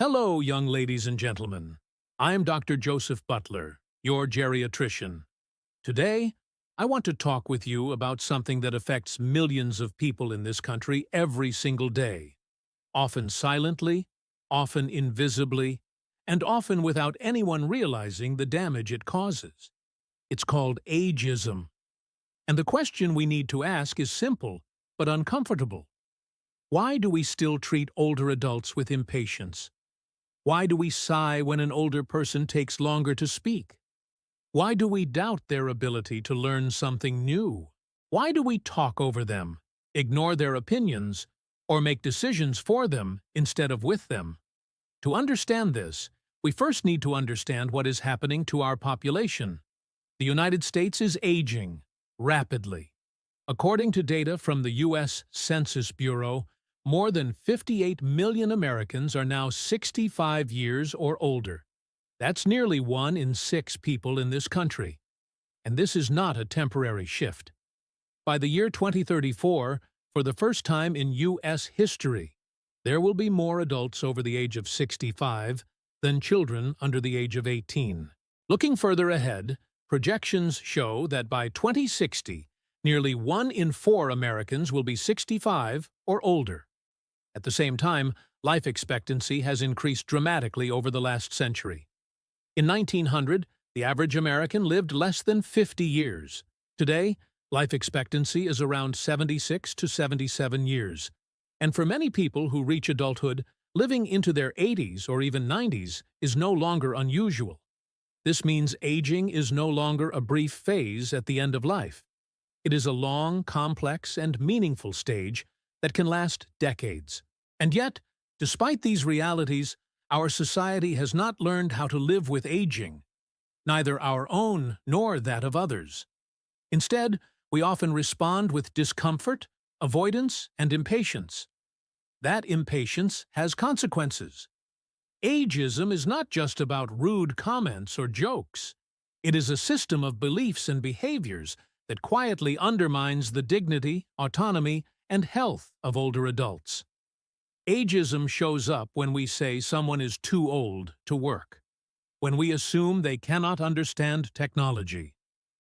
Hello, young ladies and gentlemen. I'm Dr. Joseph Butler, your geriatrician. Today, I want to talk with you about something that affects millions of people in this country every single day, often silently, often invisibly, and often without anyone realizing the damage it causes. It's called ageism. And the question we need to ask is simple, but uncomfortable. Why do we still treat older adults with impatience? Why do we sigh when an older person takes longer to speak? Why do we doubt their ability to learn something new? Why do we talk over them, ignore their opinions, or make decisions for them instead of with them? To understand this, we first need to understand what is happening to our population. The United States is aging rapidly. According to data from the U.S. Census Bureau, more than 58 million Americans are now 65 years or older. That's nearly 1 in 6 people in this country. And this is not a temporary shift. By the year 2034, for the first time in U.S. history, there will be more adults over the age of 65 than children under the age of 18. Looking further ahead, projections show that by 2060, nearly 1 in 4 Americans will be 65 or older. At the same time, life expectancy has increased dramatically over the last century. In 1900, the average American lived less than 50 years. Today, life expectancy is around 76 to 77 years. And for many people who reach adulthood, living into their 80s or even 90s is no longer unusual. This means aging is no longer a brief phase at the end of life. It is a long, complex, and meaningful stage that can last decades. And yet, despite these realities, our society has not learned how to live with aging, neither our own nor that of others. Instead, we often respond with discomfort, avoidance, and impatience. That impatience has consequences. Ageism is not just about rude comments or jokes. It is a system of beliefs and behaviors that quietly undermines the dignity, autonomy, and health of older adults. Ageism shows up when we say someone is too old to work, when we assume they cannot understand technology,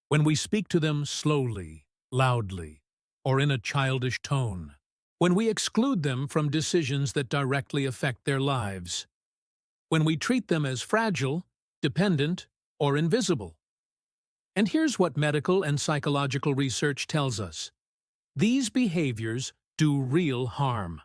when we speak to them slowly, loudly, or in a childish tone, when we exclude them from decisions that directly affect their lives, when we treat them as fragile, dependent, or invisible. And here's what medical and psychological research tells us. These behaviors do real harm.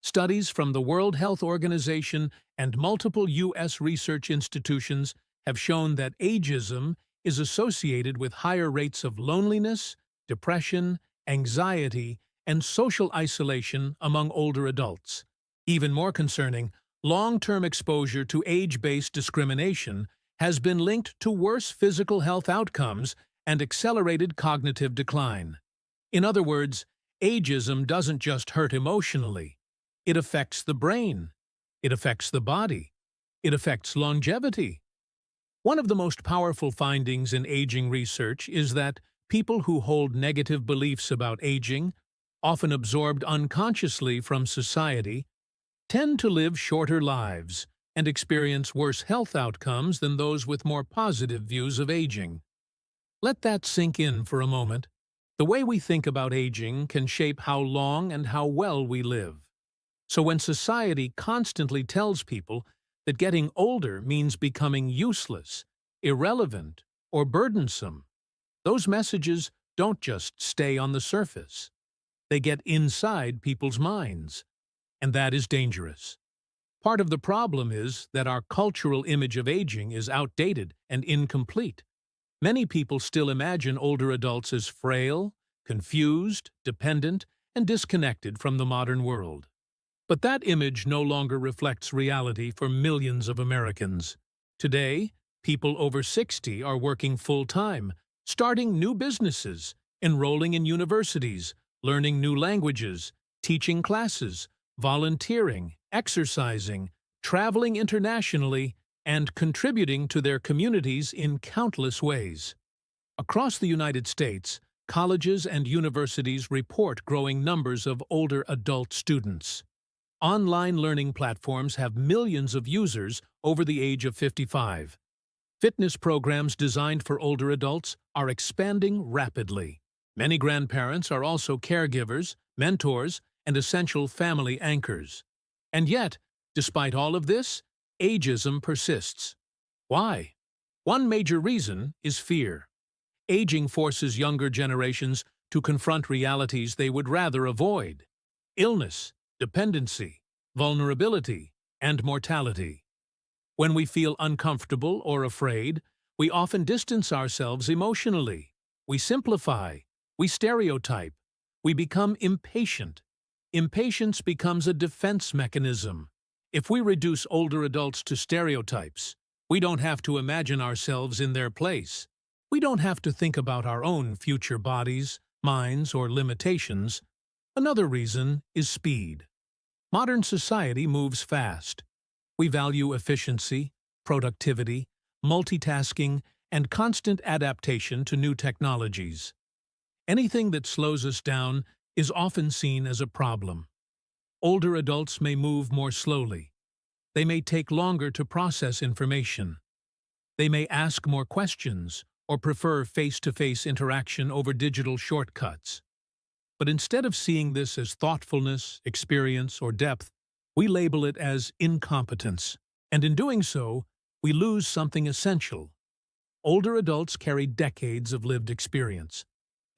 Studies from the World Health Organization and multiple U.S. research institutions have shown that ageism is associated with higher rates of loneliness, depression, anxiety, and social isolation among older adults. Even more concerning, long-term exposure to age-based discrimination has been linked to worse physical health outcomes and accelerated cognitive decline. In other words, ageism doesn't just hurt emotionally. It affects the brain. It affects the body. It affects longevity. One of the most powerful findings in aging research is that people who hold negative beliefs about aging, often absorbed unconsciously from society, tend to live shorter lives and experience worse health outcomes than those with more positive views of aging. Let that sink in for a moment. The way we think about aging can shape how long and how well we live. So when society constantly tells people that getting older means becoming useless, irrelevant, or burdensome, those messages don't just stay on the surface. They get inside people's minds. And that is dangerous. Part of the problem is that our cultural image of aging is outdated and incomplete. Many people still imagine older adults as frail, confused, dependent, and disconnected from the modern world. But that image no longer reflects reality for millions of Americans. Today, people over 60 are working full-time, starting new businesses, enrolling in universities, learning new languages, teaching classes, volunteering, exercising, traveling internationally, and contributing to their communities in countless ways. Across the United States, colleges and universities report growing numbers of older adult students. Online learning platforms have millions of users over the age of 55. Fitness programs designed for older adults are expanding rapidly. Many grandparents are also caregivers, mentors, and essential family anchors. And yet, despite all of this, ageism persists. Why? One major reason is fear. Aging forces younger generations to confront realities they would rather avoid: illness, dependency, vulnerability, and mortality. When we feel uncomfortable or afraid, we often distance ourselves emotionally. We simplify, we stereotype, we become impatient. Impatience becomes a defense mechanism. If we reduce older adults to stereotypes, we don't have to imagine ourselves in their place. We don't have to think about our own future bodies, minds, or limitations. Another reason is speed. Modern society moves fast. We value efficiency, productivity, multitasking, and constant adaptation to new technologies. Anything that slows us down is often seen as a problem. Older adults may move more slowly. They may take longer to process information. They may ask more questions or prefer face-to-face interaction over digital shortcuts. But instead of seeing this as thoughtfulness, experience, or depth, we label it as incompetence. And in doing so, we lose something essential. Older adults carry decades of lived experience.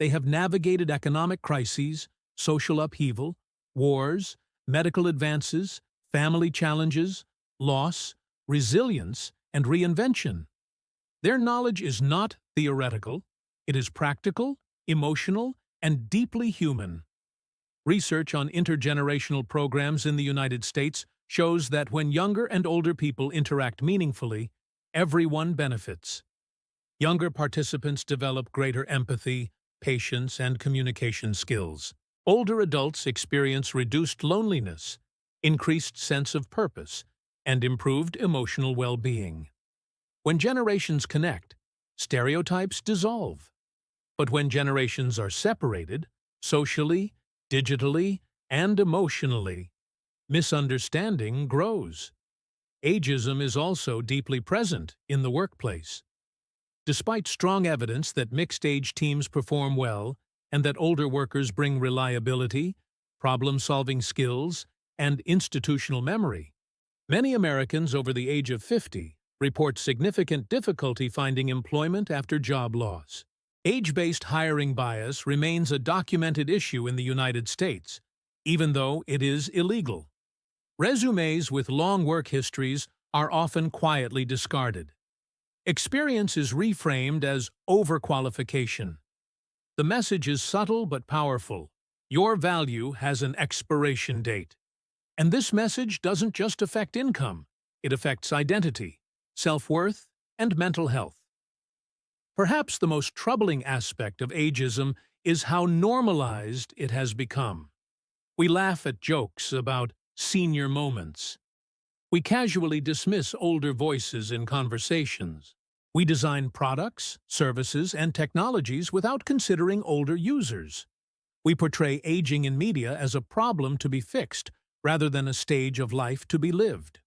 They have navigated economic crises, social upheaval, wars, medical advances, family challenges, loss, resilience, and reinvention. Their knowledge is not theoretical. It is practical, emotional, and deeply human. Research on intergenerational programs in the United States shows that when younger and older people interact meaningfully, everyone benefits. Younger participants develop greater empathy, patience, and communication skills. Older adults experience reduced loneliness, increased sense of purpose, and improved emotional well-being. When generations connect, stereotypes dissolve. But when generations are separated, socially, digitally, and emotionally, misunderstanding grows. Ageism is also deeply present in the workplace. Despite strong evidence that mixed-age teams perform well and that older workers bring reliability, problem-solving skills, and institutional memory, many Americans over the age of 50 report significant difficulty finding employment after job loss. Age-based hiring bias remains a documented issue in the United States, even though it is illegal. Resumes with long work histories are often quietly discarded. Experience is reframed as overqualification. The message is subtle but powerful. Your value has an expiration date. And this message doesn't just affect income, it affects identity, self-worth, and mental health. Perhaps the most troubling aspect of ageism is how normalized it has become. We laugh at jokes about senior moments. We casually dismiss older voices in conversations. We design products, services, and technologies without considering older users. We portray aging in media as a problem to be fixed rather than a stage of life to be lived.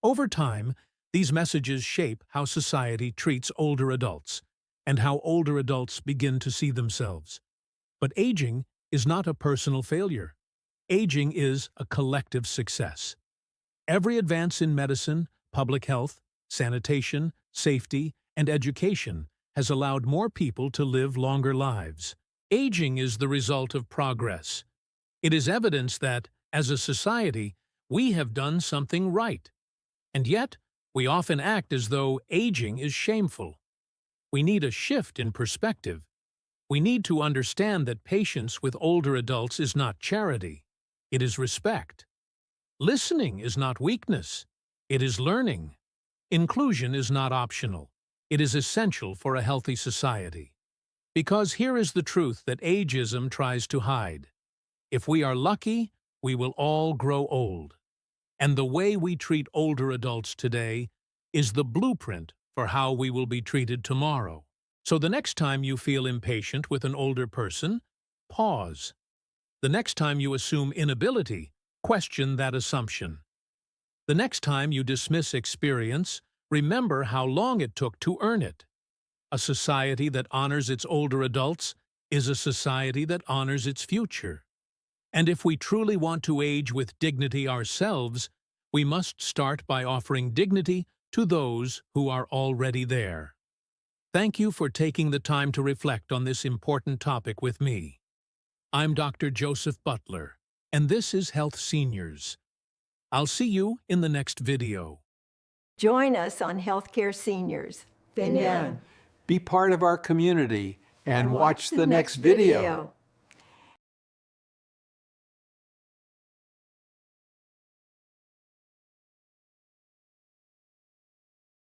Over time, these messages shape how society treats older adults and how older adults begin to see themselves. But aging is not a personal failure. Aging is a collective success. Every advance in medicine, public health, sanitation, safety, and education has allowed more people to live longer lives. Aging is the result of progress. It is evidence that, as a society, we have done something right. And yet, we often act as though aging is shameful. We need a shift in perspective. We need to understand that patience with older adults is not charity. It is respect. Listening is not weakness. It is learning. Inclusion is not optional. It is essential for a healthy society. Because here is the truth that ageism tries to hide. If we are lucky, we will all grow old. And the way we treat older adults today is the blueprint for how we will be treated tomorrow. So the next time you feel impatient with an older person, pause. The next time you assume inability, question that assumption. The next time you dismiss experience, remember how long it took to earn it. A society that honors its older adults is a society that honors its future. And if we truly want to age with dignity ourselves, we must start by offering dignity to those who are already there. Thank you for taking the time to reflect on this important topic with me. I'm Dr. Joseph Butler, and this is Health Seniors. I'll see you in the next video. Join us on Healthcare Seniors. Be part of our community and watch the next video.